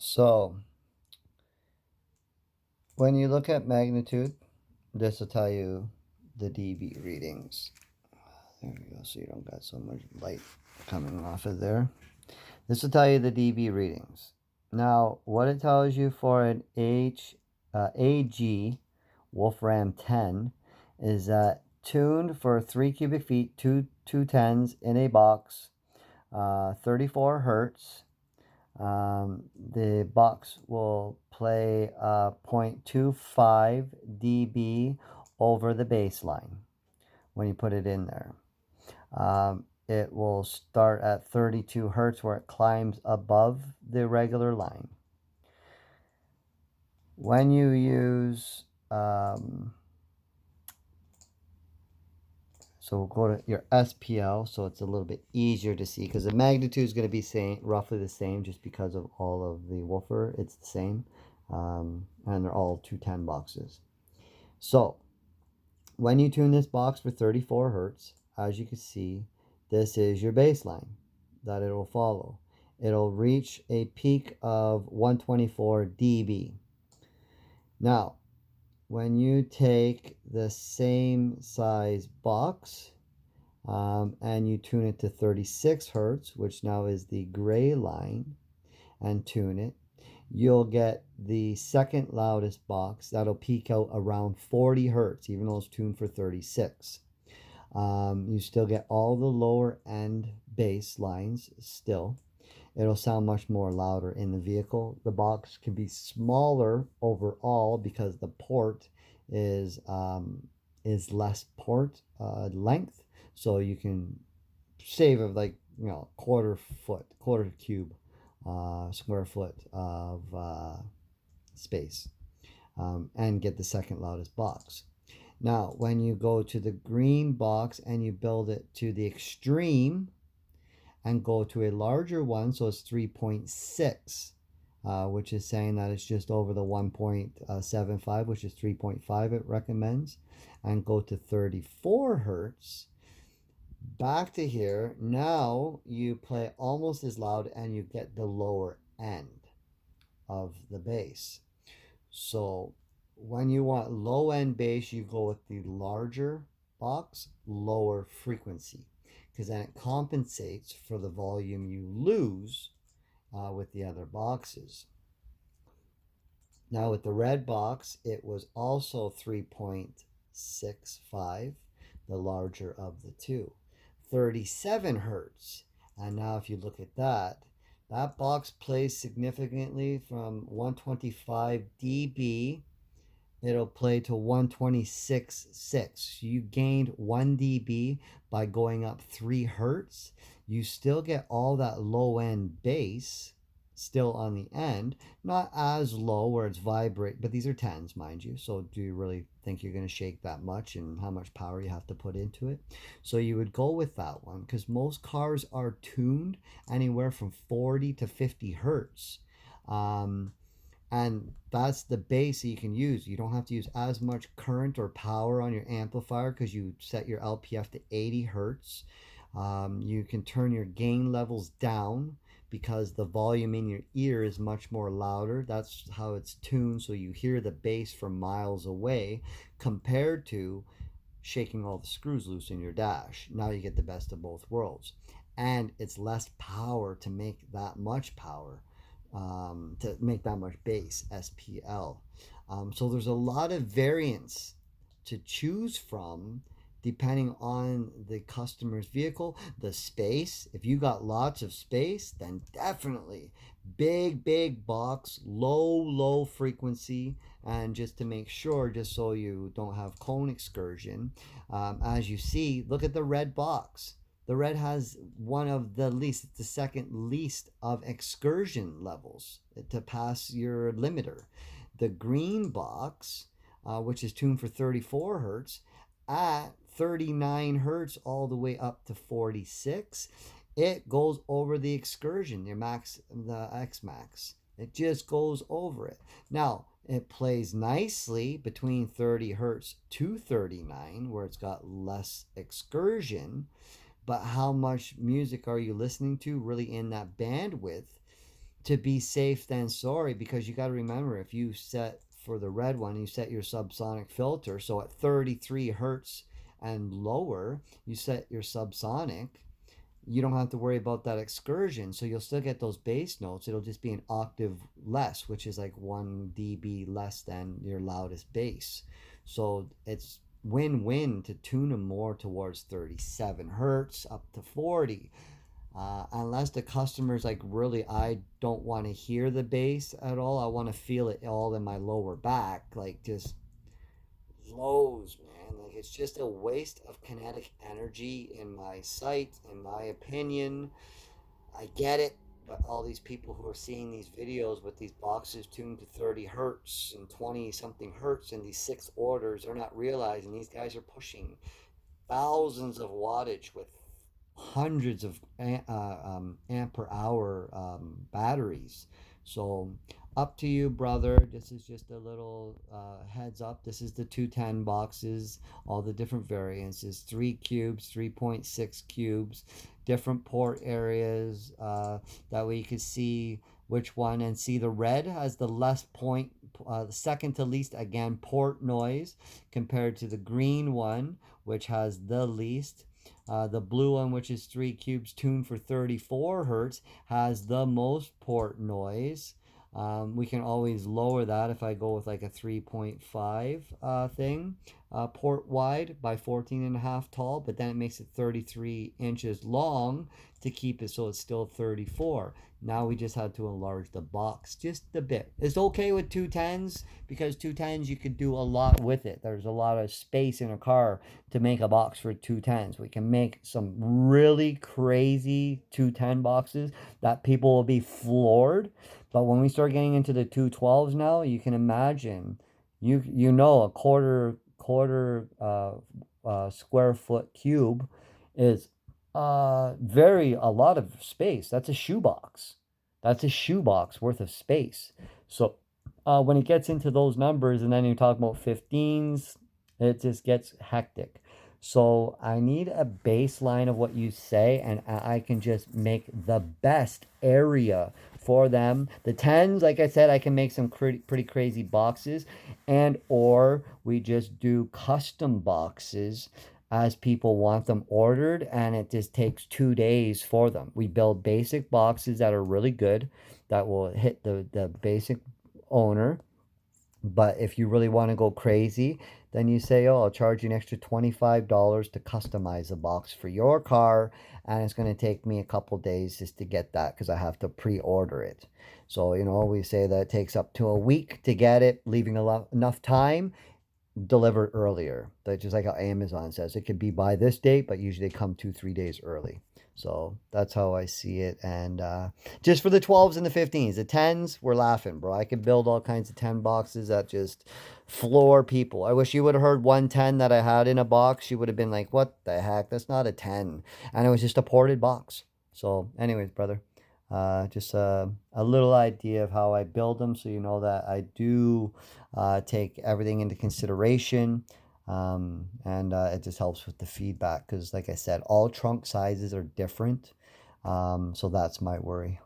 So when you look at magnitude, this will tell you the dB readings. There we go, so you don't got so much light coming off of there. This will tell you the dB readings. Now, what it tells you for an AG Wolfram 10 is that tuned for 3 cubic feet, two tens in a box, 34 hertz. The box will play 0.25 dB over the baseline when you put it in there. It will start at 32 hertz where it climbs above the regular line. When you use, so we'll go to your SPL, so it's a little bit easier to see because the magnitude is going to be roughly the same just because of all of the woofer. It's the same, and they're all 210 boxes. So when you tune this box for 34 hertz, as you can see, this is your baseline that it will follow. It'll reach a peak of 124 dB. Now, when you take the same size box and you tune it to 36 hertz, which now is the gray line, and tune it, you'll get the second loudest box that'll peak out around 40 hertz, even though it's tuned for 36. You still get all the lower end bass lines still. It'll sound much more louder in the vehicle. The box can be smaller overall because the port is less port length, so you can save of like quarter cube square foot of space, and get the second loudest box. Now, when you go to the green box and you build it to the extreme and go to a larger one, so it's 3.6, which is saying that it's just over the 1.75, which is 3.5 it recommends, and go to 34 hertz, back to here, now you play almost as loud and you get the lower end of the bass. So when you want low end bass, you go with the larger box, lower frequency, because then it compensates for the volume you lose with the other boxes. Now with the red box, it was also 3.65, the larger of the two. 37 hertz. And now if you look at that, that box plays significantly from 125 dB. It'll play to 126.6. You gained 1 dB by going up 3 hertz. You still get all that low end bass still on the end, not as low where it's vibrate, but these are tens, mind you, so do you really think you're going to shake that much and how much power you have to put into it? So you would go with that one because most cars are tuned anywhere from 40 to 50 hertz, and that's the bass that you can use. You don't have to use as much current or power on your amplifier because you set your LPF to 80 hertz. You can turn your gain levels down because the volume in your ear is much more louder. That's how it's tuned, so you hear the bass from miles away compared to shaking all the screws loose in your dash. Now you get the best of both worlds. And it's less power to make that much power, to make that much bass, SPL. So there's a lot of variants to choose from depending on the customer's vehicle, the space. If you got lots of space, then definitely big box, low frequency, and just to make sure, just so you don't have cone excursion. As you see, look at the red box. The red has one of the least, it's the second least of excursion levels to pass your limiter. The green box, which is tuned for 34 hertz, at 39 hertz all the way up to 46, it goes over the excursion, your max, the X max. It just goes over it. Now, it plays nicely between 30 hertz to 39, where it's got less excursion. But how much music are you listening to really in that bandwidth? to be safe than sorry, because you got to remember, if you set for the red one, you set your subsonic filter, so at 33 hertz and lower, you set your subsonic, you don't have to worry about that excursion. So you'll still get those bass notes. It'll just be an octave less, which is like 1 dB less than your loudest bass. So it's win-win to tune them more towards 37 hertz up to 40. Unless the customer's like, really, I don't want to hear the bass at all. I want to feel it all in my lower back, like just lows, man. Like, it's just a waste of kinetic energy in my sight, in my opinion. I get it, but all these people who are seeing these videos with these boxes tuned to 30 hertz and 20 something hertz and these 6 orders, they're not realizing these guys are pushing thousands of wattage with hundreds of ampere hour batteries. So up to you, brother. This is just a little heads up. This is the 210 boxes, all the different variances: 3 cubes, 3.6 cubes, different port areas. That way you can see which one, and see the red has the less point, the second to least, again, port noise, compared to the green one, which has the least. The blue one, which is 3 cubes tuned for 34 hertz, has the most port noise. We can always lower that if I go with like a 3.5 thing, port wide by 14.5 tall, but then it makes it 33 inches long to keep it so it's still 34. Now we just had to enlarge the box just a bit. It's okay with 210s, because 210s you could do a lot with it. There's a lot of space in a car to make a box for 210s. We can make some really crazy 210 boxes that people will be floored. But when we start getting into the 212s now, you can imagine, you know, a quarter square foot cube is a lot of space. That's a shoebox. That's a shoebox worth of space. So when it gets into those numbers, and then you talk about 15s, it just gets hectic. So I need a baseline of what you say, and I can just make the best area for them. The 10s, like I said, I can make some pretty crazy boxes, and or we just do custom boxes as people want them ordered, and it just takes 2 days for them. We build basic boxes that are really good, that will hit the basic owner. But if you really want to go crazy, then you say, oh, I'll charge you an extra $25 to customize a box for your car. And it's going to take me a couple days just to get that, because I have to pre-order it. So, we say that it takes up to a week to get it, leaving enough time delivered earlier. That's just like how Amazon says it could be by this date, but usually they come 2-3 days early. So that's how I see it. And just for the 12s and the 15s, the 10s, we're laughing, bro. I could build all kinds of 10 boxes that just floor people. I wish you would have heard 110 that I had in a box. You would have been like, what the heck? That's not a 10. And it was just a ported box. So anyways, brother, just a little idea of how I build them, so you know that I do take everything into consideration. And it just helps with the feedback, because like I said, all trunk sizes are different. So that's my worry.